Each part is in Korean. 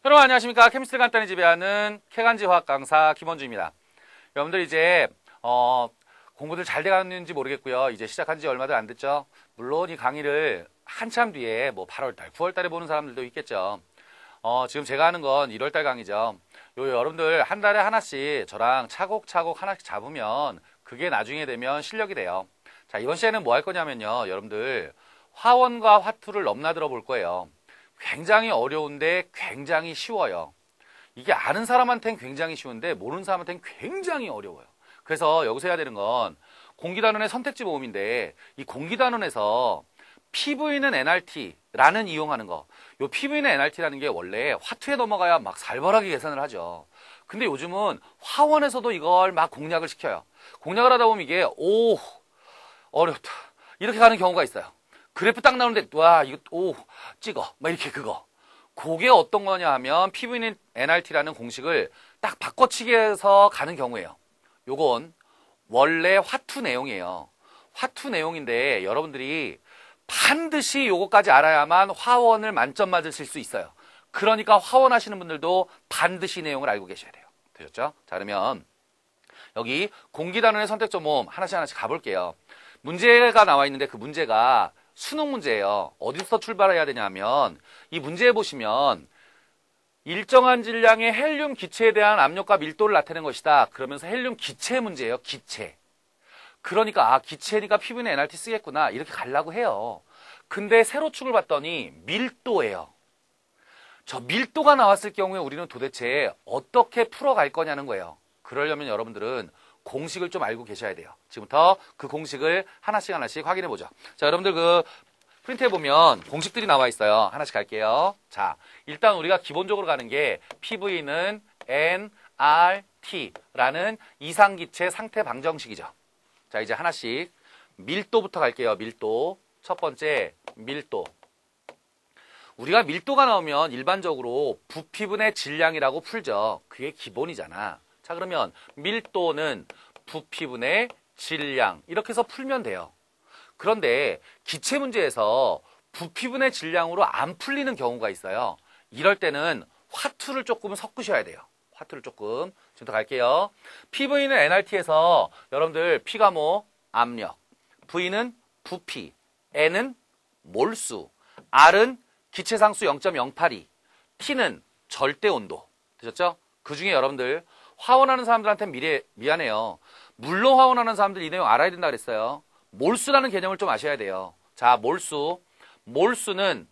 여러분 안녕하십니까. 케미스트를 간단히 지배하는 케간지 화학 강사 김원주입니다. 여러분들 이제 공부들 잘 돼가는지 모르겠고요. 이제 시작한 지 얼마도 안 됐죠. 물론 이 강의를 한참 뒤에 뭐 8월달, 9월달에 보는 사람들도 있겠죠. 지금 제가 하는 건 1월달 강의죠. 여러분들 한 달에 하나씩 저랑 차곡차곡 하나씩 잡으면 그게 나중에 되면 실력이 돼요. 자, 이번 시간에는 뭐 할 거냐면요. 여러분들 화원과 화투를 넘나들어 볼 거예요. 굉장히 어려운데 굉장히 쉬워요. 이게 아는 사람한테는 굉장히 쉬운데 모르는 사람한테는 굉장히 어려워요. 그래서 여기서 해야 되는 건 공기단원의 선택지 모음인데 이 공기단원에서 PV는 NRT라는 이용하는 거. 요 PV는 NRT라는 게 원래 화투에 넘어가야 막 살벌하게 계산을 하죠. 근데 요즘은 화원에서도 이걸 막 공략을 시켜요. 공략을 하다 보면 이게 어렵다 이렇게 가는 경우가 있어요. 그래프 딱 나오는데 와 이거 찍어 막 이렇게 그게 어떤 거냐 하면 PV는 NRT라는 공식을 딱 바꿔치기 해서 가는 경우예요. 요건 원래 화투 내용이에요. 화투 내용인데 여러분들이 반드시 요거까지 알아야만 화원을 만점 맞으실 수 있어요. 그러니까 화원 하시는 분들도 반드시 내용을 알고 계셔야 돼요. 되셨죠? 자, 그러면 여기 공기단원의 선택적 모음 하나씩 가볼게요. 문제가 나와 있는데 그 문제가 수능 문제예요. 어디서 출발해야 되냐면 이 문제에 보시면 일정한 질량의 헬륨 기체에 대한 압력과 밀도를 나타낸 것이다. 그러면서 헬륨 기체 문제예요. 기체. 그러니까 기체니까 PV는 NRT 쓰겠구나 이렇게 가려고 해요. 근데 세로축을 봤더니 밀도예요. 저 밀도가 나왔을 경우에 우리는 도대체 어떻게 풀어갈 거냐는 거예요. 그러려면 여러분들은 공식을 좀 알고 계셔야 돼요. 지금부터 그 공식을 하나씩 확인해 보죠. 자, 여러분들 그 프린트에 보면 공식들이 나와 있어요. 하나씩 갈게요. 자, 일단 우리가 기본적으로 가는 게 PV는 NRT라는 이상기체 상태 방정식이죠. 자, 이제 하나씩 밀도부터 갈게요. 밀도. 첫 번째 밀도. 우리가 밀도가 나오면 일반적으로 부피분의 질량이라고 풀죠. 그게 기본이잖아. 자, 그러면 밀도는 부피분의 질량 이렇게 해서 풀면 돼요. 그런데 기체 문제에서 부피분의 질량으로 안 풀리는 경우가 있어요. 이럴 때는 화투를 조금 섞으셔야 돼요. 화투를 조금. 지금부터 갈게요. PV는 NRT에서 여러분들 P가 뭐? 압력. V는 부피. N은 몰수. R은 기체상수 0.082. T는 절대 온도. 되셨죠? 그 중에 여러분들 화원하는 사람들한테는 미안해요. 물로 화원하는 사람들 이 내용 알아야 된다 그랬어요. 몰수라는 개념을 좀 아셔야 돼요. 자, 몰수. 몰수는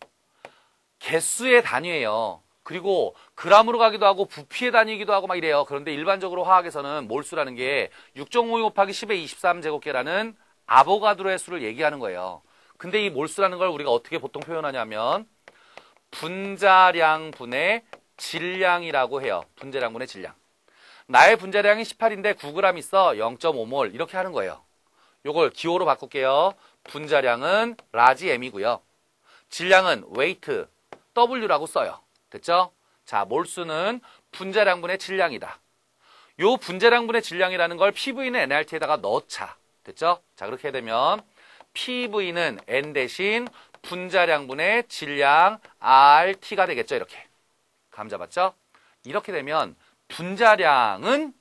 개수의 단위예요. 그리고 그람으로 가기도 하고 부피의 단위이기도 하고 막 이래요. 그런데 일반적으로 화학에서는 몰수라는 게 6.52 곱하기 10의 23제곱계라는 아보가드로의 수를 얘기하는 거예요. 근데 이 몰수라는 걸 우리가 어떻게 보통 표현하냐면 분자량분의 질량이라고 해요. 분자량분의 질량. 나의 분자량이 18인데 9g 있어 0.5몰 이렇게 하는 거예요. 요걸 기호로 바꿀게요. 분자량은 라지 M이고요. 질량은 weight W라고 써요. 됐죠? 자, 몰수는 분자량분의 질량이다. 요 분자량분의 질량이라는 걸 PV는 NRT에다가 넣자. 됐죠? 자, 그렇게 되면 PV는 N 대신 분자량분의 질량 RT가 되겠죠. 이렇게. 감 잡았죠? 이렇게 되면 분자량은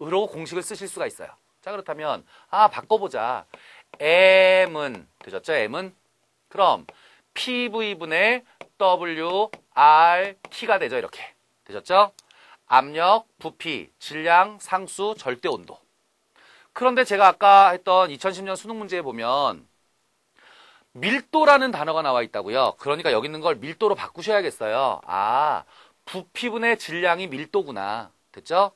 으로 공식을 쓰실 수가 있어요. 자, 그렇다면 바꿔보자. M은 되셨죠? M은 그럼 PV분의 WRT가 되죠. 이렇게. 되셨죠? 압력, 부피, 질량, 상수, 절대 온도. 그런데 제가 아까 했던 2010년 수능 문제에 보면 밀도라는 단어가 나와 있다고요. 그러니까 여기 있는 걸 밀도로 바꾸셔야겠어요. 부피분의 질량이 밀도구나. 됐죠?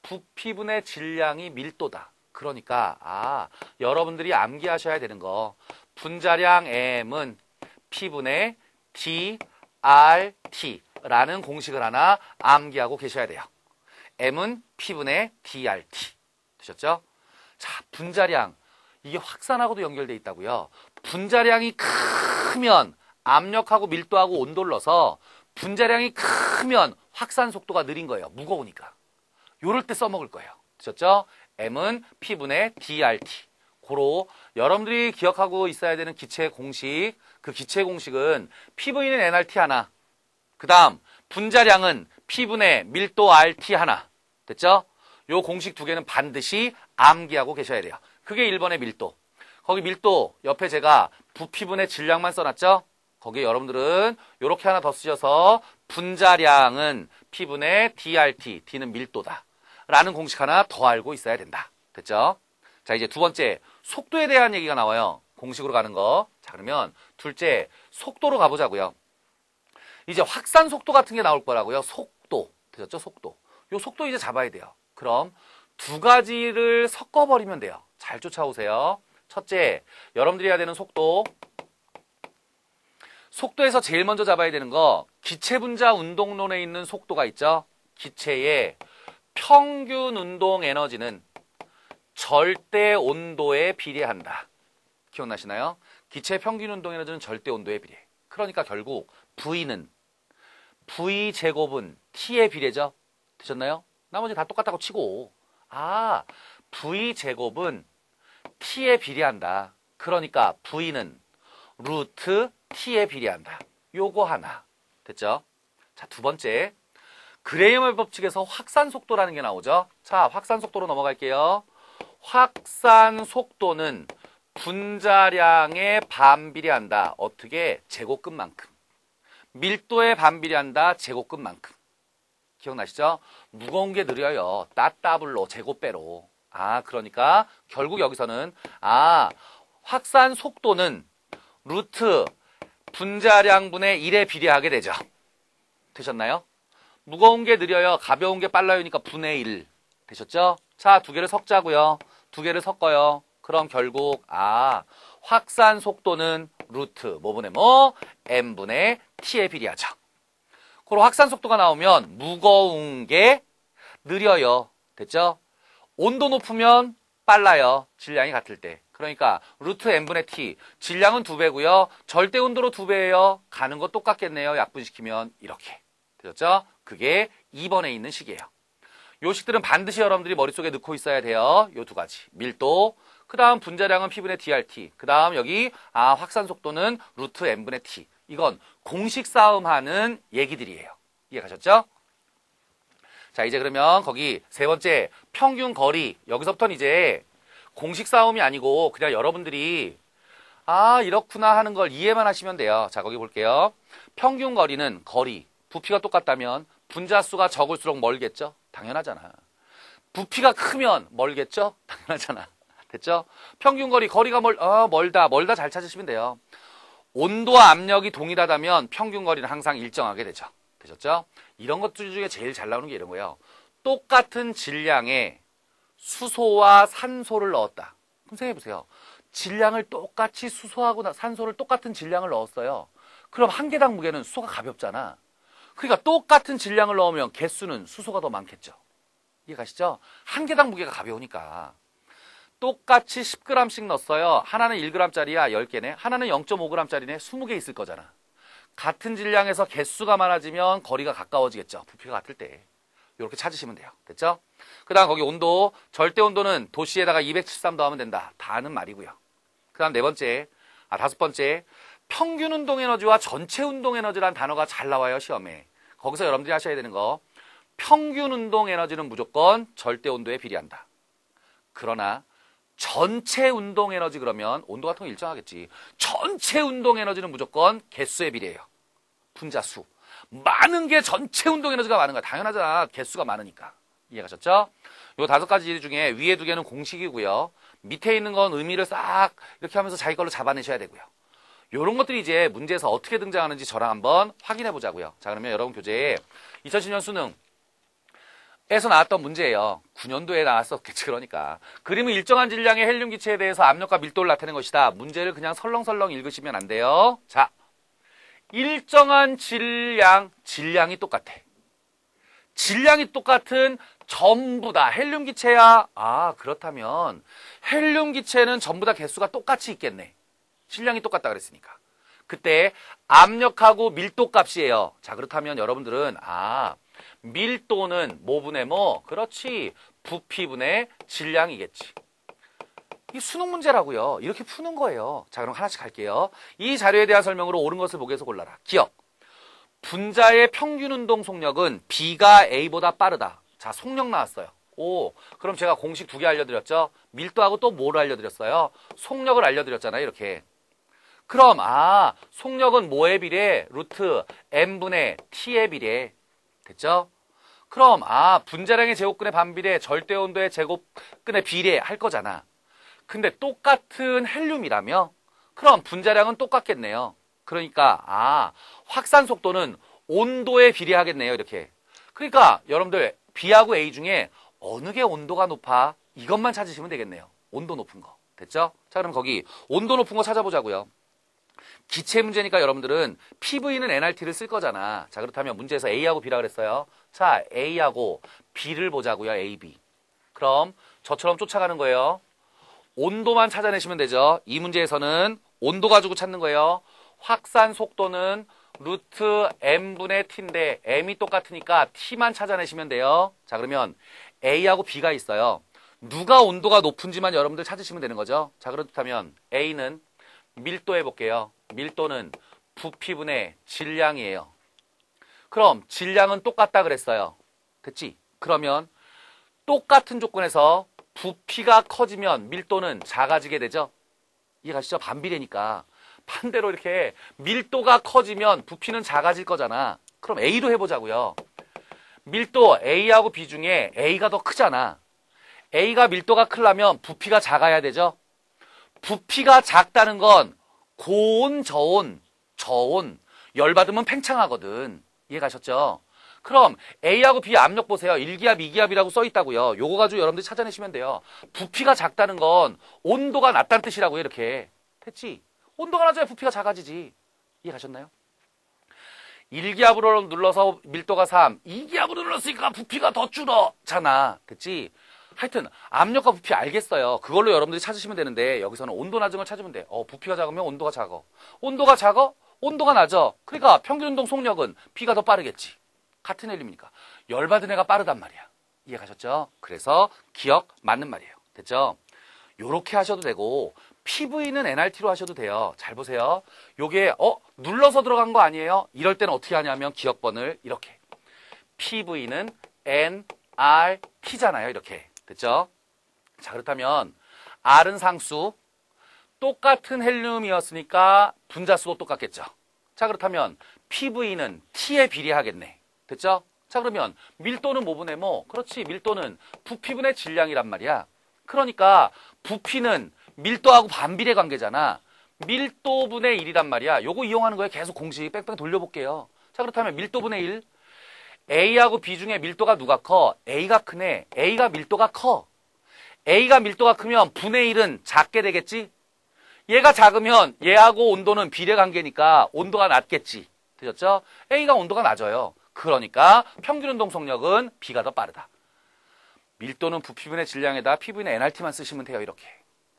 부피분의 질량이 밀도다. 그러니까 여러분들이 암기하셔야 되는 거 분자량 M은 P분의 DRT라는 공식을 하나 암기하고 계셔야 돼요. M은 P분의 DRT. 되셨죠? 자, 분자량 이게 확산하고도 연결돼 있다고요. 분자량이 크면 압력하고 밀도하고 온도를 넣어서 분자량이 크면 확산 속도가 느린 거예요. 무거우니까. 요럴 때 써먹을 거예요. 되셨죠? M은 P분의 DRT. 고로 여러분들이 기억하고 있어야 되는 기체 공식. 그 기체 공식은 PV는 NRT 하나. 그 다음 분자량은 P분의 밀도 RT 하나. 됐죠? 요 공식 두 개는 반드시 암기하고 계셔야 돼요. 그게 1번의 밀도. 거기 밀도 옆에 제가 부피분의 질량만 써놨죠? 거기에 여러분들은 요렇게 하나 더 쓰셔서 분자량은 P분의 DRT, D는 밀도다. 라는 공식 하나 더 알고 있어야 된다. 됐죠? 자, 이제 두 번째, 속도에 대한 얘기가 나와요. 공식으로 가는 거. 자, 그러면 둘째, 속도로 가보자고요. 이제 확산 속도 같은 게 나올 거라고요. 속도. 되셨죠? 속도. 요 속도 이제 잡아야 돼요. 그럼 두 가지를 섞어버리면 돼요. 잘 쫓아오세요. 첫째, 여러분들이 해야 되는 속도. 속도에서 제일 먼저 잡아야 되는 거, 기체 분자 운동론에 있는 속도가 있죠? 기체의 평균 운동 에너지는 절대 온도에 비례한다. 기억나시나요? 기체의 평균 운동 에너지는 절대 온도에 비례해. 그러니까 결국 V는 V 제곱은 T에 비례죠? 되셨나요? 나머지 다 똑같다고 치고, 아, V 제곱은 T에 비례한다. 그러니까 V는 루트 T에 비례한다. 요거 하나. 됐죠? 자, 두 번째. 그레이엄의 법칙에서 확산 속도라는 게 나오죠? 자, 확산 속도로 넘어갈게요. 확산 속도는 분자량에 반비례한다. 어떻게? 제곱근만큼. 밀도에 반비례한다. 제곱근만큼. 기억나시죠? 무거운 게 느려요. 따따블로, 제곱배로. 아, 그러니까 결국 여기서는 확산 속도는 루트 분자량분의 1에 비례하게 되죠. 되셨나요? 무거운 게 느려요. 가벼운 게 빨라요니까 분의 1. 되셨죠? 자, 두 개를 섞자고요. 두 개를 섞어요. 그럼 결국 확산 속도는 루트 뭐분의 뭐? m분의 t에 비례하죠. 그리고 확산 속도가 나오면 무거운 게 느려요. 됐죠? 온도 높으면 빨라요. 질량이 같을 때. 그러니까 루트 n분의 t. 질량은 2배고요. 절대 온도로 2배예요. 가는 거 똑같겠네요. 약분시키면 이렇게. 되셨죠? 그게 2번에 있는 식이에요. 요 식들은 반드시 여러분들이 머릿속에 넣고 있어야 돼요. 요 두 가지. 밀도. 그 다음 분자량은 P분의 DRT. 그 다음 여기 확산 속도는 루트 n분의 t. 이건 공식 싸움하는 얘기들이에요. 이해 가셨죠? 자, 이제 그러면 거기 세 번째 평균 거리. 여기서부터는 이제 공식 싸움이 아니고 그냥 여러분들이 이렇구나 하는 걸 이해만 하시면 돼요. 자, 거기 볼게요. 평균 거리는 거리. 부피가 똑같다면 분자수가 적을수록 멀겠죠? 당연하잖아. 부피가 크면 멀겠죠? 당연하잖아. 됐죠? 평균 거리가 멀다 잘 찾으시면 돼요. 온도와 압력이 동일하다면 평균 거리는 항상 일정하게 되죠. 되셨죠? 이런 것들 중에 제일 잘 나오는 게 이런 거예요. 똑같은 질량의 수소와 산소를 넣었다. 그럼 생각해보세요. 질량을 똑같이 수소하고 산소를 똑같은 질량을 넣었어요. 그럼 한 개당 무게는 수소가 가볍잖아. 그러니까 똑같은 질량을 넣으면 개수는 수소가 더 많겠죠. 이해가시죠? 한 개당 무게가 가벼우니까. 똑같이 10g씩 넣었어요. 하나는 1g짜리야 10개네. 하나는 0.5g짜리네. 20개 있을 거잖아. 같은 질량에서 개수가 많아지면 거리가 가까워지겠죠. 부피가 같을 때. 이렇게 찾으시면 돼요. 됐죠? 그 다음 거기 온도. 절대 온도는 도시에다가 273 더하면 된다. 다 아는 말이고요. 그 다음 다섯 번째. 평균 운동 에너지와 전체 운동 에너지라는 단어가 잘 나와요. 시험에. 거기서 여러분들이 하셔야 되는 거. 평균 운동 에너지는 무조건 절대 온도에 비례한다. 그러나 전체 운동 에너지 그러면 온도 같은 거 일정하겠지. 전체 운동 에너지는 무조건 개수에 비례해요. 분자수. 많은 게 전체 운동 에너지가 많은 거야. 당연하잖아. 개수가 많으니까. 이해가셨죠? 요 5가지 중에 위에 2개는 공식이고요. 밑에 있는 건 의미를 싹 이렇게 하면서 자기 걸로 잡아내셔야 되고요. 요런 것들이 이제 문제에서 어떻게 등장하는지 저랑 한번 확인해 보자고요. 자, 그러면 여러분 교재에 2010년 수능 에서 나왔던 문제예요. 9년도에 나왔었겠지. 그러니까 그림은 일정한 질량의 헬륨 기체에 대해서 압력과 밀도를 나타낸 것이다. 문제를 그냥 설렁설렁 읽으시면 안 돼요. 자, 일정한 질량이 똑같아. 질량이 똑같은 전부 다 헬륨 기체야. 그렇다면 헬륨 기체는 전부 다 개수가 똑같이 있겠네. 질량이 똑같다 그랬으니까. 그때 압력하고 밀도 값이에요. 자, 그렇다면 여러분들은 밀도는 뭐분의 뭐? 그렇지. 부피분의 질량이겠지. 이 수능 문제라고요. 이렇게 푸는 거예요. 자, 그럼 하나씩 갈게요. 이 자료에 대한 설명으로 옳은 것을 보기 위해서 골라라. 기억. 분자의 평균 운동 속력은 B가 A보다 빠르다. 자, 속력 나왔어요. 오, 그럼 제가 공식 2개 알려드렸죠? 밀도하고 또 뭐를 알려드렸어요? 속력을 알려드렸잖아요, 이렇게. 그럼, 속력은 뭐에 비례? 루트 M분의 T에 비례. 됐죠? 그럼, 분자량의 제곱근의 반비례, 절대 온도의 제곱근의 비례 할 거잖아. 근데 똑같은 헬륨이라며? 그럼 분자량은 똑같겠네요. 그러니까, 확산 속도는 온도에 비례하겠네요, 이렇게. 그러니까, 여러분들, B하고 A 중에 어느 게 온도가 높아? 이것만 찾으시면 되겠네요. 온도 높은 거. 됐죠? 자, 그럼 거기 온도 높은 거 찾아보자고요. 기체 문제니까 여러분들은 PV는 nRT를 쓸 거잖아. 자, 그렇다면 문제에서 A하고 B라 그랬어요. 자, A하고 B를 보자고요. A, B. 그럼 저처럼 쫓아가는 거예요. 온도만 찾아내시면 되죠. 이 문제에서는 온도 가지고 찾는 거예요. 확산 속도는 루트 M분의 T인데 M이 똑같으니까 T만 찾아내시면 돼요. 자, 그러면 A하고 B가 있어요. 누가 온도가 높은지만 여러분들 찾으시면 되는 거죠. 자, 그렇다면 A는 밀도 해볼게요. 밀도는 부피분의 질량이에요. 그럼 질량은 똑같다 그랬어요. 됐지? 그러면 똑같은 조건에서 부피가 커지면 밀도는 작아지게 되죠? 이해가시죠? 반비례니까. 반대로 이렇게 밀도가 커지면 부피는 작아질 거잖아. 그럼 A도 해보자고요. 밀도 A하고 B 중에 A가 더 크잖아. A가 밀도가 크려면 부피가 작아야 되죠? 부피가 작다는 건 고온, 저온, 열받으면 팽창하거든. 이해가셨죠? 그럼 A하고 B 압력 보세요. 1기압, 2기압이라고 써있다고요. 요거 가지고 여러분들이 찾아내시면 돼요. 부피가 작다는 건 온도가 낮다는 뜻이라고요. 이렇게. 됐지? 온도가 낮아야 부피가 작아지지. 이해가셨나요? 1기압으로 눌러서 밀도가 3, 2기압으로 눌렀으니까 부피가 더 줄어잖아. 됐지? 하여튼 압력과 부피 알겠어요. 그걸로 여러분들이 찾으시면 되는데 여기서는 온도 낮은 걸 찾으면 돼. 부피가 작으면 온도가 작아. 온도가 작아? 온도가 낮아. 그러니까 평균 운동 속력은 B가 더 빠르겠지. 같은 헬륨이니까. 열받은 애가 빠르단 말이야. 이해가셨죠? 그래서 기억 맞는 말이에요. 됐죠? 요렇게 하셔도 되고 PV는 nRT로 하셔도 돼요. 잘 보세요. 요게 눌러서 들어간 거 아니에요? 이럴 때는 어떻게 하냐면 기억번을 이렇게. PV는 nRT잖아요. 이렇게. 됐죠? 자, 그렇다면 R은 상수. 똑같은 헬륨이었으니까 분자수도 똑같겠죠. 자, 그렇다면 PV는 T에 비례하겠네. 됐죠? 자, 그러면 밀도는 뭐분의 뭐? 그렇지. 밀도는 부피분의 질량이란 말이야. 그러니까 부피는 밀도하고 반비례 관계잖아. 밀도분의 1이란 말이야. 요거 이용하는 거에 계속 공식 뺑뺑 돌려볼게요. 자, 그렇다면 밀도분의 1. A하고 B 중에 밀도가 누가 커? A가 크네. A가 밀도가 커. A가 밀도가 크면 분의 1은 작게 되겠지? 얘가 작으면 얘하고 온도는 비례 관계니까 온도가 낮겠지. 되셨죠? A가 온도가 낮아요. 그러니까 평균 운동 속력은 B가 더 빠르다. 밀도는 부피분의 질량에다 PV는 nRT만 쓰시면 돼요. 이렇게.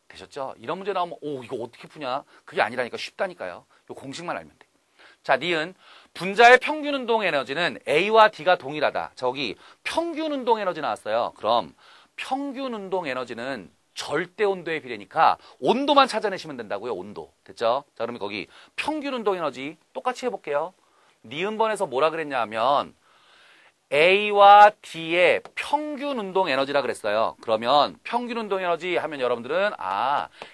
되셨죠? 이런 문제 나오면 이거 어떻게 푸냐? 그게 아니라니까. 쉽다니까요. 요 공식만 알면 돼. 자, 니은 분자의 평균 운동 에너지는 A와 D가 동일하다. 저기 평균 운동 에너지 나왔어요. 그럼 평균 운동 에너지는 절대 온도에 비례니까 온도만 찾아내시면 된다고요. 온도. 됐죠? 자, 그러면 거기 평균 운동 에너지 똑같이 해볼게요. 니은번에서 뭐라 그랬냐 하면 A와 D의 평균 운동 에너지라 그랬어요. 그러면 평균 운동 에너지 하면 여러분들은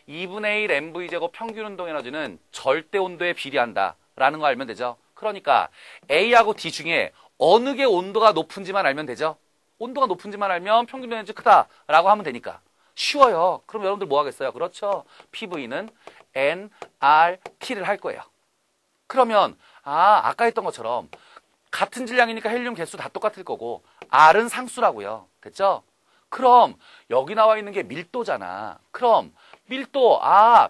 2분의 1 mv제곱 평균 운동 에너지는 절대 온도에 비례한다 라는 거 알면 되죠. 그러니까 A하고 D 중에 어느 게 온도가 높은지만 알면 되죠. 온도가 높은지만 알면 평균 에너지 크다라고 하면 되니까. 쉬워요. 그럼 여러분들 뭐 하겠어요? 그렇죠. PV는 nRT를 할 거예요. 그러면 아까 했던 것처럼 같은 질량이니까 헬륨 개수 다 똑같을 거고 R은 상수라고요. 됐죠? 그럼 여기 나와 있는 게 밀도잖아. 그럼 밀도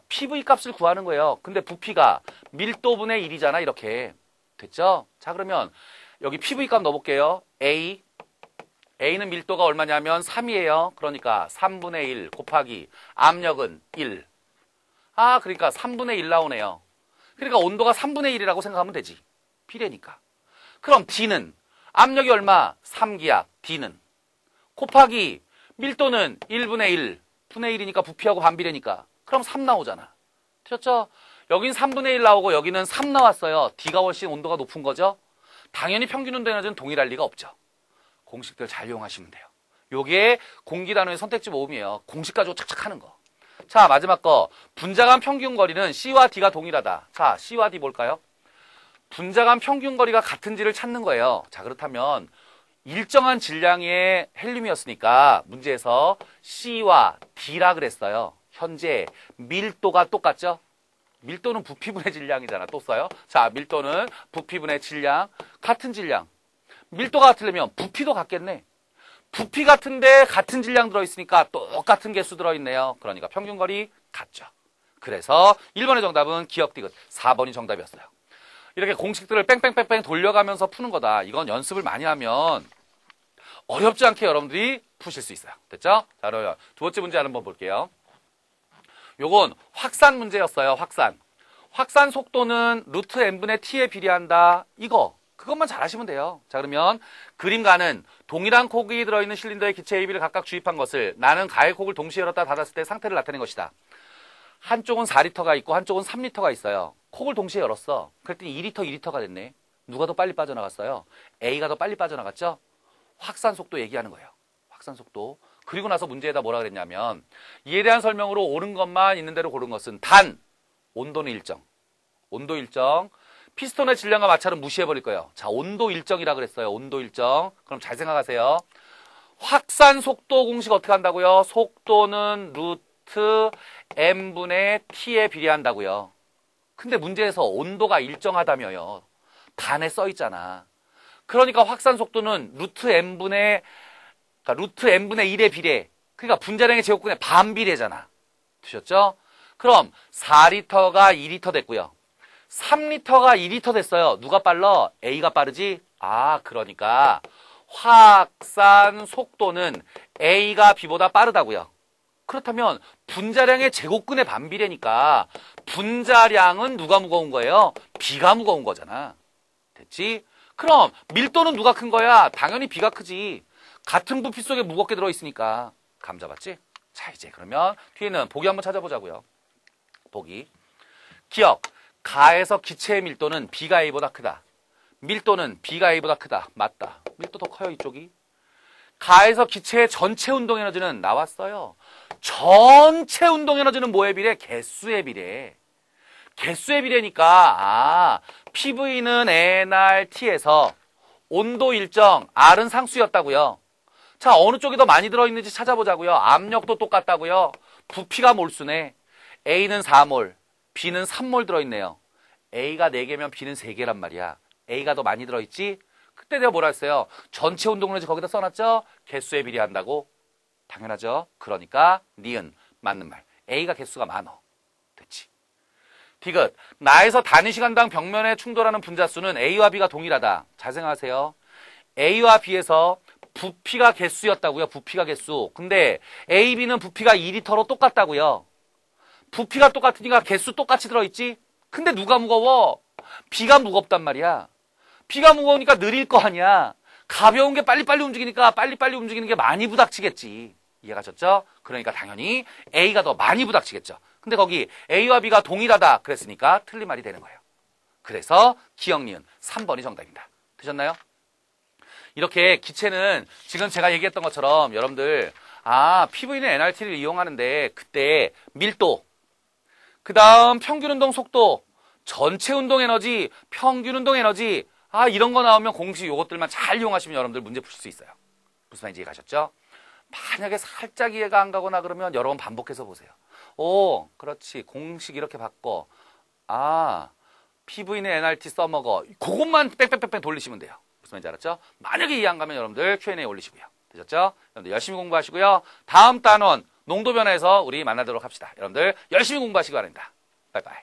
PV 값을 구하는 거예요. 근데 부피가 밀도분의 1이잖아. 이렇게. 됐죠? 자, 그러면 여기 PV 값 넣어볼게요. A는 밀도가 얼마냐면 3이에요. 그러니까 3분의 1 곱하기 압력은 1. 그러니까 3분의 1 나오네요. 그러니까 온도가 3분의 1이라고 생각하면 되지. 비례니까. 그럼 D는 압력이 얼마? 3기압. D는 곱하기 밀도는 1분의 1. 분의 1이니까 부피하고 반비례니까. 그럼 3 나오잖아. 되셨죠? 여긴 3분의 1 나오고 여기는 3 나왔어요. D가 훨씬 온도가 높은 거죠? 당연히 평균 운동 에너지는 동일할 리가 없죠. 공식들 잘 이용하시면 돼요. 요게 공기 단위의 선택지 모음이에요. 공식 가지고 착착 하는 거. 자, 마지막 거. 분자 간 평균 거리는 C와 D가 동일하다. 자, C와 D 뭘까요? 분자 간 평균 거리가 같은지를 찾는 거예요. 자, 그렇다면 일정한 질량의 헬륨이었으니까 문제에서 C와 D라 그랬어요. 현재 밀도가 똑같죠? 밀도는 부피분의 질량이잖아. 또 써요. 자, 밀도는 부피분의 질량. 같은 질량. 밀도가 같으려면 부피도 같겠네. 부피 같은데 같은 질량 들어있으니까 똑같은 개수 들어있네요. 그러니까 평균거리 같죠. 그래서 1번의 정답은 기억 디귿, 4번이 정답이었어요. 이렇게 공식들을 뺑뺑뺑뺑 돌려가면서 푸는 거다. 이건 연습을 많이 하면 어렵지 않게 여러분들이 푸실 수 있어요. 됐죠? 자, 그러면 두 번째 문제 한번 볼게요. 요건 확산 문제였어요. 확산. 확산 속도는 루트 n분의 t에 비례한다. 그것만 잘 하시면 돼요. 자, 그러면 그림가는 동일한 콕이 들어있는 실린더의 기체 AB를 각각 주입한 것을 나는 가해 콕을 동시에 열었다 닫았을 때 상태를 나타낸 것이다. 한쪽은 4리터가 있고 한쪽은 3리터가 있어요. 콕을 동시에 열었어. 그랬더니 2리터, 2리터가 됐네. 누가 더 빨리 빠져나갔어요? A가 더 빨리 빠져나갔죠? 확산 속도 얘기하는 거예요. 확산 속도. 그리고 나서 문제에다 뭐라 그랬냐면 이에 대한 설명으로 옳은 것만 있는 대로 고른 것은 단 온도는 일정. 온도 일정. 피스톤의 질량과 마찰은 무시해버릴 거예요. 자, 온도 일정이라 그랬어요. 온도 일정. 그럼 잘 생각하세요. 확산 속도 공식 어떻게 한다고요? 속도는 루트 n분의 t에 비례한다고요. 근데 문제에서 온도가 일정하다며요. 단에 써 있잖아. 그러니까 확산 속도는 루트 n분의 1에 비례. 그러니까 분자량의 제곱근의 반비례잖아. 되셨죠? 그럼 4리터가 2리터 됐고요. 3리터가 2리터 됐어요. 누가 빨라? A가 빠르지? 아, 그러니까 확산 속도는 A가 B보다 빠르다고요. 그렇다면 분자량의 제곱근의 반비례니까 분자량은 누가 무거운 거예요? B가 무거운 거잖아. 됐지? 그럼 밀도는 누가 큰 거야? 당연히 B가 크지. 같은 부피 속에 무겁게 들어있으니까. 감 잡았지? 자, 이제 그러면 뒤에는 보기 한번 찾아보자고요. 보기. 기억. 가에서 기체의 밀도는 B가 A보다 크다. 밀도는 B가 A보다 크다. 맞다. 밀도 더 커요, 이쪽이. 가에서 기체의 전체 운동 에너지는 나왔어요. 전체 운동 에너지는 뭐에 비례? 개수에 비례. 개수에 비례니까 PV는 nRT에서 온도 일정, R은 상수였다고요. 자, 어느 쪽이 더 많이 들어있는지 찾아보자고요. 압력도 똑같다고요. 부피가 몰수네. A는 4몰, B는 3몰 들어있네요. A가 4개면 B는 3개란 말이야. A가 더 많이 들어있지? 그때 내가 뭐라 했어요? 전체 운동 에너지 거기다 써놨죠? 개수에 비례한다고? 당연하죠. 그러니까 니은 맞는 말. A가 개수가 많어. 됐지? 디귿. 나에서 단위 시간당 벽면에 충돌하는 분자수는 A와 B가 동일하다. 잘 생각하세요. A와 B에서 부피가 개수였다고요. 부피가 개수. 근데 A, B는 부피가 2리터로 똑같다고요. 부피가 똑같으니까 개수 똑같이 들어있지? 근데 누가 무거워? B가 무겁단 말이야. B가 무거우니까 느릴 거 아니야. 가벼운 게 빨리빨리 움직이니까 빨리빨리 움직이는 게 많이 부닥치겠지. 이해가셨죠? 그러니까 당연히 A가 더 많이 부닥치겠죠. 근데 거기 A와 B가 동일하다 그랬으니까 틀린 말이 되는 거예요. 그래서 기억 니은 3번이 정답입니다. 되셨나요? 이렇게 기체는 지금 제가 얘기했던 것처럼 여러분들 PV는 nRT를 이용하는데 그때 밀도, 그 다음 평균 운동 속도, 전체 운동 에너지, 평균 운동 에너지 이런 거 나오면 공식 요것들만 잘 이용하시면 여러분들 문제 풀 수 있어요. 무슨 말인지 이해가셨죠? 만약에 살짝 이해가 안 가거나 그러면 여러 번 반복해서 보세요. 오, 그렇지. 공식 이렇게 바꿔. PV는 nRT 써먹어. 그것만 뺑뺑뺑뺑 돌리시면 돼요. 무슨 말인지 알았죠? 만약에 이해 안 가면 여러분들 Q&A 올리시고요. 되셨죠? 여러분들 열심히 공부하시고요. 다음 단원 농도 변화에서 우리 만나도록 합시다. 여러분들 열심히 공부하시기 바랍니다. 바이바이.